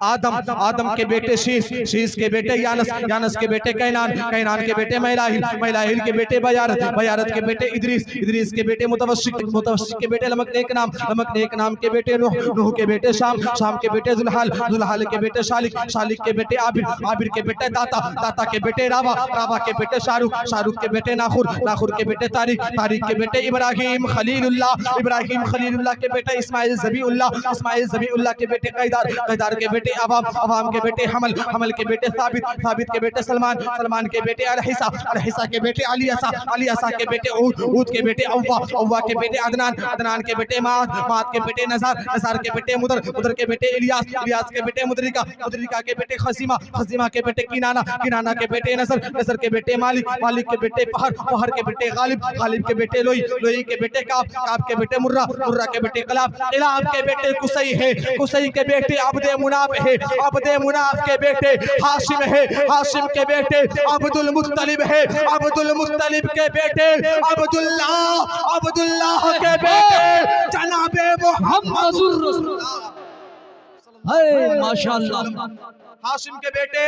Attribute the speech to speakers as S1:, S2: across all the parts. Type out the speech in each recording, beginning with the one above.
S1: आदम, आदम के बेटे शीश, शीश के बेटे यानस, यानस के बेटे कैनान, कैनान के बेटे मैलाहिल, मैलाहिल के बेटे बयारत, बयारत के बेटे इदरीस, इदरीस के बेटे मुतवस्सिक, मुतवस्सिक के बेटे लमकनेक नाम, लमकनेक नाम के बेटे नूह, नूह के बेटे शाम, शाम के बेटे जुल्हाल, जुल्हाल के बेटे शालिक, शालिक के बेटे आबिर, आबिर के बेटे दाता, दाता के बेटे रावा, रावा के बेटे शाहरुख, शाहरुख के बेटे नाखुर, नाखुर के बेटे तारिक, तारिक के बेटे इब्राहिम खलीलुल्लाह, इब्राहिम खलीलुल्लाह के बेटे इस्माइल ज़बीउल्लाह, इस्माइल ज़बीउल्लाह के बेटे कैदार, कैदार के बेटे अवाम, अवाम के बेटे हमल, हमल के बेटे साबित, साबित के बेटे सलमान, सलमान के बेटे अलहिसा, अलहिसा के बेटे अलियासा, अलियासा के बेटे ऊद, ऊद के बेटे अव्वा, अव्वा के बेटे अदनान, अदनान के बेटे माद, माद के बेटे नज़ार, नज़ार के बेटे मुदर, मुदर के बेटे इलियास, इलियास के बेटे मुदरिका, मुदरिका के बेटे खसीमा, खसीमा के बेटे किनाना, किनाना के बेटे नसर, नसर के बेटे मालिक, मालिक के बेटे पहर, पहर के बेटे गालिब, गालिब के बेटे लोई, लोई के बेटे काब, काब के बेटे मुर्रा, मुर्रा के बेटे कलाब, कलाब के बेटे कुसई है, कुसई के बेटे अब्दे मुनाफ है, अब्दे मुनाफ के बेटे हाशिम है, हाशिम के बेटे अब्दुल मुत्तलिब है, अब्दुल मुत्तलिब के बेटे अब्दुल्लाह, अब्दुल्लाह के बेटे जनाबे मुहम्मदुर रसूलुल्लाह।
S2: माशाअल्लाह।
S1: हाशिम के बेटे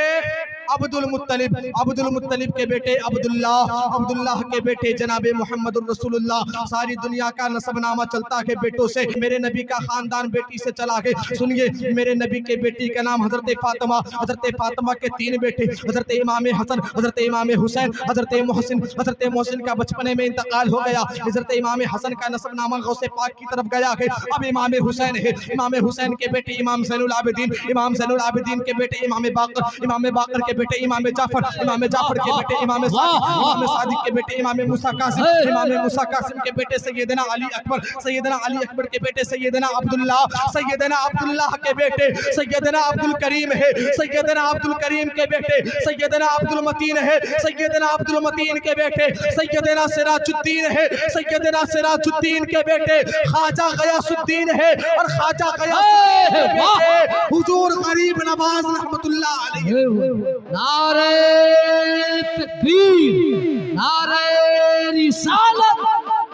S1: अब्दुल मुत्तलिब, अब्दुल मुत्तलिब के बेटे अब्दुल्लाह, अब्दुल्लाह के बेटे जनाबे मुहम्मदुर रसूलुल्लाह। सारी दुनिया का नसबनामा चलता है बेटों से, मेरे नबी का खानदान बेटी से चला है। सुनिए, मेरे नबी के बेटी का नाम हजरत फातिमा, हजरत फातिमा के 3 बेटे, हजरत इमाम हसन, हजरत इमाम हुसैन, हजरत मोहसिन, हजरत मोहसिन का बचपने में इंतकाल हो गया। हजरत इमाम हसन का नसबनामा गौसे पाक की तरफ गया है। अब इमाम हुसैन है, इमाम हुसैन के बेटे इमाम ज़ैनुल आबिदीन, इमाम ज़ैनुल आबिदीन के बेटे इमाम बाकर, इमाम बाकर के बेटे इमाम जाफर, इमाम जाफर के बेटे इमाम सादिक, इमाम सादिक के बेटे इमाम मूसा कासिम, इमाम मूसा कासिम के बेटे सैयदना अली अकबर, सैयदना अली अकबर के बेटे सैयदना अब्दुल्लाह, सैयदना अब्दुल्लाह के बेटे सैयदना अब्दुल करीम है, सैयदना अब्दुल करीम के बेटे सैयदना अब्दुल मतीन है, सैयदना अब्दुल मतीन के बेटे सैयदना सिराजुद्दीन है, सैयदना सिराजुद्दीन के बेटे ख्वाजा गयासुद्दीन है, और ख्वाजा गयासुद्दीन के बेटे हुजूर गरीब नवाज रहमतुल्लाह अलैहि।
S2: नारे तकबीर, नारे रिसालत,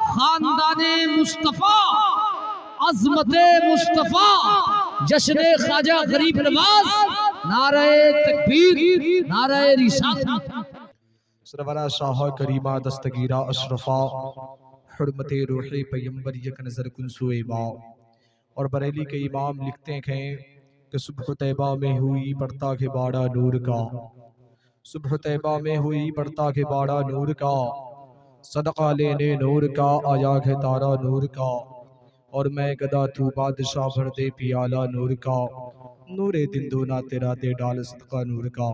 S2: खानदाने मुस्तफा, अज़मते मुस्तफा, जश्ने ख्वाजा गरीब नवाज, नारे तकबीर, नारे रिसालत।
S1: सरवरा शाह करीमा दस्तगीरा अशरफा हुर्मते रूहे पैगंबर यक नजर कुनसुएबा। और बरेली के इमाम लिखते हैं कि सुबह तैबा में हुई बढ़ता के बाड़ा नूर का, सुबह तैबा में हुई बढ़ता के बाड़ा नूर का, सदका लेने नूर का आया है तारा नूर का, और मैं गदा तू बादशाह भर दे पियाला नूर का, नूरे दिन दोना तेरा दे डाल सदका नूर का।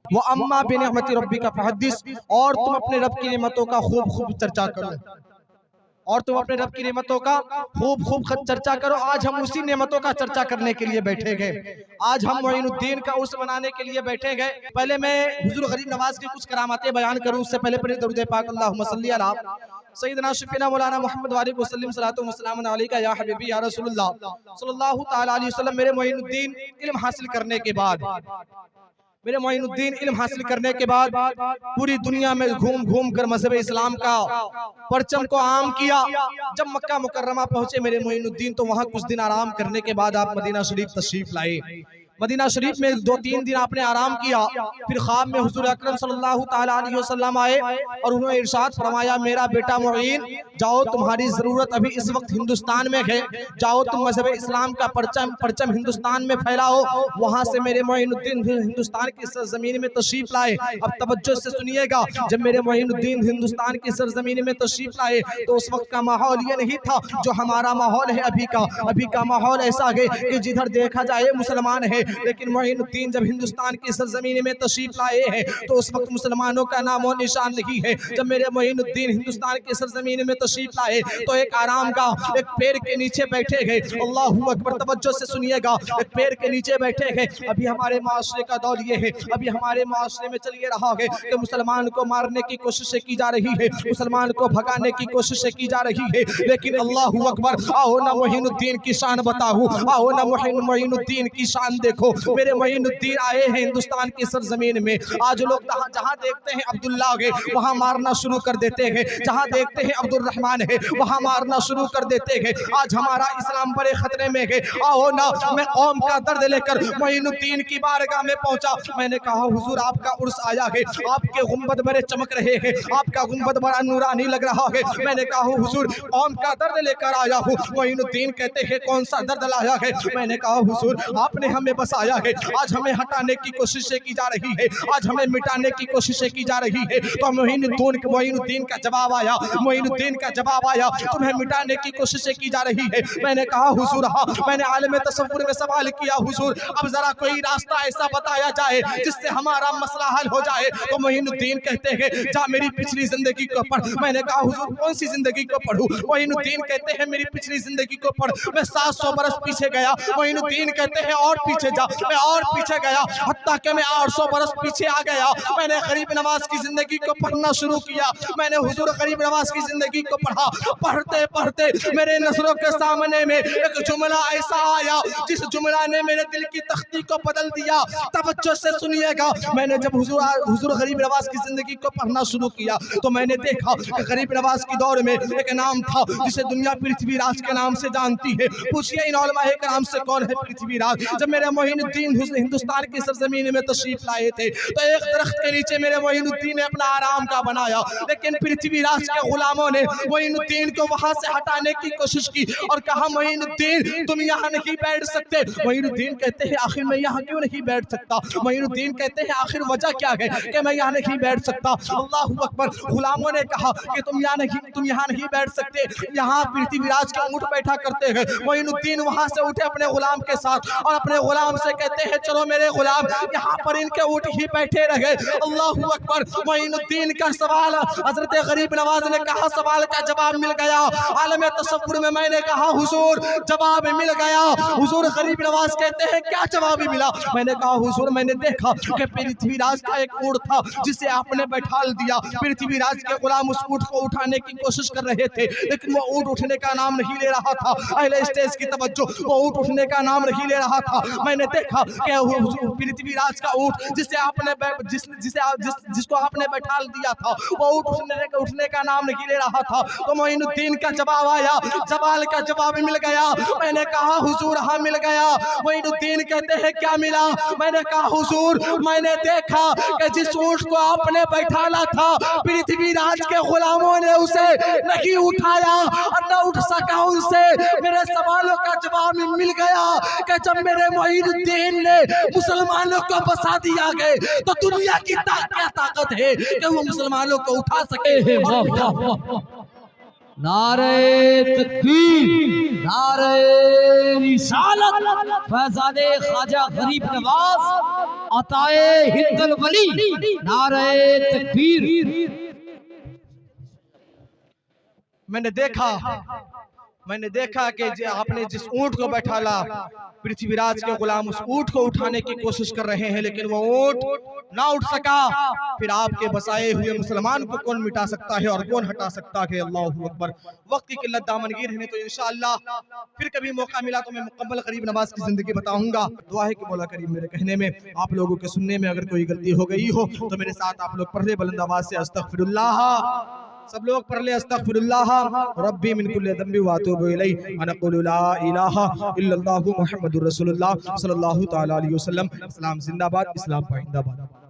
S1: वो अम्मा बिनिअमति रब्बिका फहद्दिस, और तुम अपने रब की नेमतों का खूब खूब चर्चा करो, और तुम अपने रब की नेमतों का खूब खूब चर्चा करो। आज हम उसी नेमतों का चर्चा करने के लिए बैठे गए, आज हम मोइनुद्दीन का उर्स मनाने के लिए बैठे गए। पहले मैं हुजूर गरीब नवाज की कुछ करामातें बयान करूं, उससे पहले पढ़े दरूद पाक अल्लाहुम्मा सल्ली अला सय्यदना शफीना मौलाना मुहम्मद व अलैहि वसल्लम सलातो व सलाम अलैका या हबीबी या रसूलुल्लाह सल्लल्लाहु तआला अलैहि वसल्लम। मेरे मोइनुद्दीन इल्म हासिल करने के बाद, मेरे मोइनुद्दीन इल्म हासिल करने के बाद पूरी दुनिया में घूम घूम कर मज़हब इस्लाम का परचम को आम किया। जब मक्का मुकर्रमा पहुंचे मेरे मोइनुद्दीन, तो वहां कुछ दिन आराम करने के बाद आप मदीना शरीफ तशरीफ लाए। मदीना शरीफ में 2-3 दिन आपने आराम किया। फिर ख्वाब में हुजूर अकरम सल्लल्लाहु ताला अलैहि वसल्लम आए और उन्होंने इरशाद फरमाया, मेरा बेटा मुईन, जाओ तुम्हारी जरूरत अभी इस वक्त हिंदुस्तान में है, जाओ तुम मज़हब इस्लाम का परचम हिंदुस्तान में फैलाओ। वहाँ से मेरे मोइनुद्दीन हिंदुस्तान की सरजमीन में तशरीफ लाए। अब तवज्जो से सुनिएगा, जब मेरे मोइनुद्दीन हिंदुस्तान की सरजमीन में तशरीफ लाए तो उस वक्त का माहौल ये नहीं था जो हमारा माहौल है अभी का। अभी का माहौल ऐसा है कि जिधर देखा जाए मुसलमान है, लेकिन मोइनुद्दीन जब हिंदुस्तान की सरजमीन में तशरीफ लाए हैं तो उस वक्त मुसलमानों का नामो निशान नहीं है। जब मेरे मोइनुद्दीन हिंदुस्तान की सरजमीन में तशरीफ लाए तो एक आराम का एक पेड़ के नीचे बैठे गए। अल्लाहू अकबर, तवज्जो से सुनिएगा, एक पेड़ के नीचे बैठे गए। अभी हमारे माशरे का दौर ये है, अभी हमारे माशरे में चल ये रहा है कि मुसलमान को मारने की कोशिशें की जा रही है, मुसलमान को भगाने की कोशिशें की जा रही है। लेकिन अल्लाहू अकबर, आओ ना मोइनुद्दीन की शान बताऊं, आओ ना मोइनुद्दीन की शान देखो। देखो मेरे मोइनुद्दीन आए हैं हिंदुस्तान की सरजमीन में। आज लोग जहाँ देखते हैं अब्दुल्ला है वहाँ मारना शुरू कर देते हैं, जहाँ देखते हैं अब्दुल रहमान है वहाँ मारना शुरू कर देते हैं। आज हमारा इस्लाम बड़े खतरे में है। आओ ना, मैं कौम का दर्द लेकर मोइनुद्दीन की बारगाह में पहुंचा। मैंने कहा हुजूर आपका उर्स आया है, आपके गुंबद बड़े चमक रहे हैं, आपका गुंबद बड़ा नूरानी लग रहा है। मैंने कहा हुजूर कौम का दर्द लेकर आया हूँ। मोइनुद्दीन कहते हैं कौन सा दर्द लाया है? मैंने कहा हुजूर आपने हमें बसाया है, आज हमें हटाने की कोशिशें की जा रही है, आज हमें मिटाने की कोशिशें की जा रही है। तो मोइनुद्दीन का जवाब आया, मोइनुद्दीन का जवाब आया, तुम्हें मिटाने की कोशिशें की जा रही है। मैंने कहा हुजूर हाँ। मैंने आलम तसव्वुर में सवाल किया हुजूर अब जरा कोई रास्ता ऐसा बताया जाए जिससे हमारा मसला हल हो जाए। तो मोइनुद्दीन कहते हैं जा मेरी पिछली जिंदगी को पढ़। मैंने कहा हुजूर कौन सी जिंदगी को पढ़ूं? मोइनुद्दीन कहते हैं मेरी पिछली जिंदगी को पढ़। मैं 700 बरस पीछे गया। मोइनुद्दीन कहते हैं और पीछे जा। मैं और पीछे गया, हत्ता कि मैं 800 बरस पीछे आ गया। मैंने गरीब नवाज की जिंदगी को पढ़ना शुरू किया। मैंने हुजूर गरीब नवाज की जिंदगी को पढ़ा। पढ़ते पढ़ते मेरे नजरों के सामने में एक जुमला ऐसा आया जिस जुमला ने मेरे दिल की तख्ती को बदल दिया। तवज्जो से सुनिएगा। मैंने जब हुजूर गरीब नवाज की जिंदगी को पढ़ना शुरू किया तो मैंने देखा कि गरीब नवाज की दौर में एक नाम था जिसे दुनिया पृथ्वीराज के नाम से जानती है। पूछिए इन उलमाए कराम से कौन है पृथ्वीराज? जब मेरे मोइनुद्दीन हिंदुस्तान की सरजमीन में तशरीफ लाए थे तो एक दरख्त के नीचे मेरे मोइनुद्दीन ने अपना आराम का बनाया, लेकिन पृथ्वीराज के गुलामों ने मोइनुद्दीन को वहां से हटाने की कोशिश की और कहा मोइनुद्दीन तुम यहाँ नहीं बैठ सकते। मोइनुद्दीन कहते हैं आखिर मैं यहाँ क्यों नहीं बैठ सकता? मोइनुद्दीन कहते हैं आखिर वजह क्या है कि मैं यहाँ नहीं बैठ सकता? अल्लाहू अकबर। गुलामों ने कहा कि तुम यहाँ नहीं बैठ सकते, यहाँ पृथ्वीराज के ऊँट बैठा करते हैं। मोइनुद्दीन वहां से उठे अपने गुलाम के साथ और अपने गुलाम से कहते हैं चलो मेरे गुलाम यहाँ पर इनके ऊँट ही बैठे रहे। अल्लाहू अकबर। मोइनुद्दीन का सवाल हजरत गरीब नवाज ने कहा सवाल का जवाब मिल गया। आलम तसव्वुर में मैंने कहा हुजूर जवाब मिल गया। हुजूर गरीब नवाज कहते हैं क्या जवाब मिला? मैंने कहा हुजूर मैंने देखा कि पृथ्वीराज का एक ऊँट था जिसे आपने बैठा दिया। पृथ्वीराज के गुलाम उस ऊँट को उठाने की कोशिश कर रहे थे लेकिन वो ऊँट उठने का नाम नहीं ले रहा था। अहले स्टेज की तवज्जो, वो ऊँट उठने का नाम नहीं ले रहा था। मैंने देखा कि पृथ्वीराज का ऊँट जिसको आपने बैठा दिया था वो ऊँट उठने का नाम नहीं ले रहा था। तो मोइनुद्दीन का जवाब आया, सवाल का जवाब मिल गया। मैंने कहा हुजूर हाँ मिल गया। मोइनुद्दीन कहते हैं क्या मिला? मैंने कहा हुजूर मैंने देखा कि जिस ऊँट को आपने बैठाना था पृथ्वीराज के गुलामों ने उसे नहीं उठाया और न उठ सका उनसे। मेरे सवालों का जवाब मिल गया कि जब मेरे मोइनुद्दीन ने मुसलमानों को बसा दिया गए तो दुनिया की क्या ताकत है कि वो मुसलमानों को उठा सके।
S2: नारे तकबीर, नारे रिसालत, फैज़ाने ख्वाजा गरीब नवाज, अताए हिंदुल वली, नारे तकबीर।
S1: मैंने देखा कि आपने जिस ऊँट को बैठाला पृथ्वीराज के गुलाम उस ऊँट को उठाने की कोशिश कर रहे हैं लेकिन वो ऊँट ना उठ सका। फिर आपके बसाए हुए मुसलमान को कौन मिटा सकता है और कौन हटा सकता है? अल्लाहू अकबर। वक्त की किल्लत दामनगीर है, तो इंशाअल्लाह फिर कभी मौका मिला तो मैं मुकम्मल गरीब नवाज की जिंदगी बताऊंगा। दुआ है कि मौला करीम मेरे कहने में आप लोगों के सुनने में अगर कोई गलती हो गई हो तो मेरे साथ आप लोग पढ़ ले बुलंद आवाज से अस्तगफिरुल्लाह। सब लोग पढ़ ले अस्तगफिरुल्लाह रब्बी मिन कुल्लि ज़ंबि व अतूबु इलैहि अन अक़ूलु ला इलाहा इल्लल्लाहु मुहम्मदुर रसूलुल्लाह सल्लल्लाहु तआला अलैहि वसल्लम। इस्लाम जिंदाबाद, इस्लाम पाइंदाबाद।